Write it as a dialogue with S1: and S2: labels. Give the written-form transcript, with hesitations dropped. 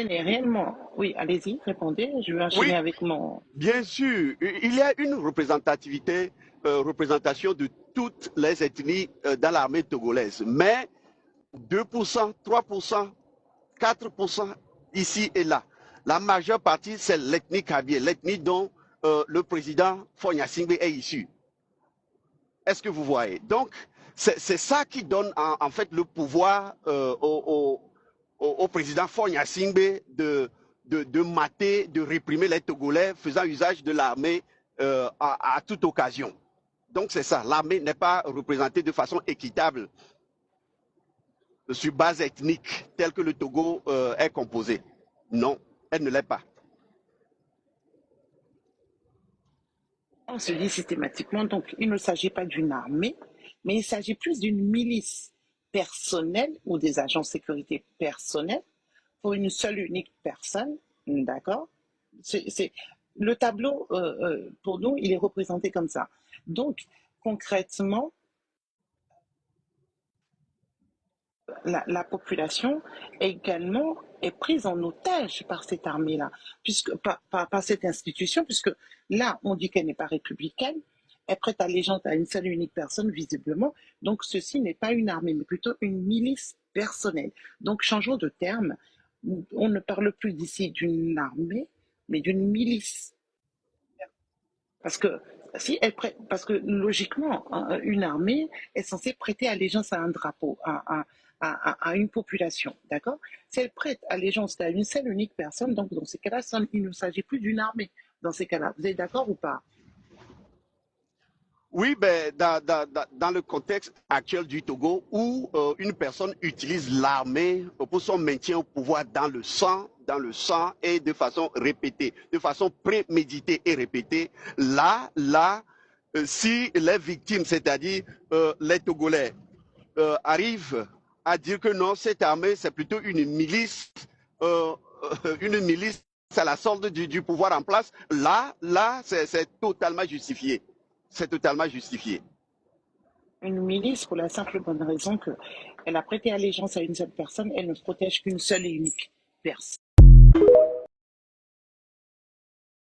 S1: n'est réellement... Oui, allez-y, répondez. Je vais enchaîner
S2: Oui,
S1: avec mon...
S2: bien sûr, il y a une représentation de toutes les ethnies dans l'armée togolaise, mais 2%, 3%, 4% ici et là. La majeure partie, c'est l'ethnie Kabyle, l'ethnie dont le président Fonya Singbe est issu. Est-ce que vous voyez? Donc, c'est ça qui donne en fait le pouvoir au président Fonya Singbe de mater, de réprimer les Togolais faisant usage de l'armée à toute occasion. Donc c'est ça, l'armée n'est pas représentée de façon équitable sur base ethnique telle que le Togo est composé. Non, elle ne l'est pas.
S1: On se dit systématiquement, donc il ne s'agit pas d'une armée, mais il s'agit plus d'une milice personnelle ou des agents de sécurité personnels pour une seule unique personne, d'accord? C'est le tableau, pour nous, il est représenté comme ça. Donc, concrètement, la population également est prise en otage par cette armée-là, puisque par cette institution, puisque là, on dit qu'elle n'est pas républicaine, elle prête allégeance à une seule et unique personne, visiblement. Donc, ceci n'est pas une armée, mais plutôt une milice personnelle. Donc, changeons de terme. On ne parle plus d'ici d'une armée, mais d'une milice. Parce que si elle prête, parce que logiquement, une armée est censée prêter allégeance à un drapeau, à une population, d'accord? Si elle prête allégeance à une seule unique personne, donc dans ces cas-là, il ne s'agit plus d'une armée. Dans ces cas-là, vous êtes d'accord ou pas?
S2: Oui, ben, dans le contexte actuel du Togo, où une personne utilise l'armée pour son maintien au pouvoir dans le sang et de façon répétée, de façon préméditée et répétée, si les victimes, c'est-à-dire les Togolais, arrivent à dire que non, cette armée, c'est plutôt euh, une milice à la solde du pouvoir en place, c'est totalement justifié. C'est totalement justifié.
S1: Une milice pour la simple bonne raison qu'elle a prêté allégeance à une seule personne, elle ne protège qu'une seule et unique personne.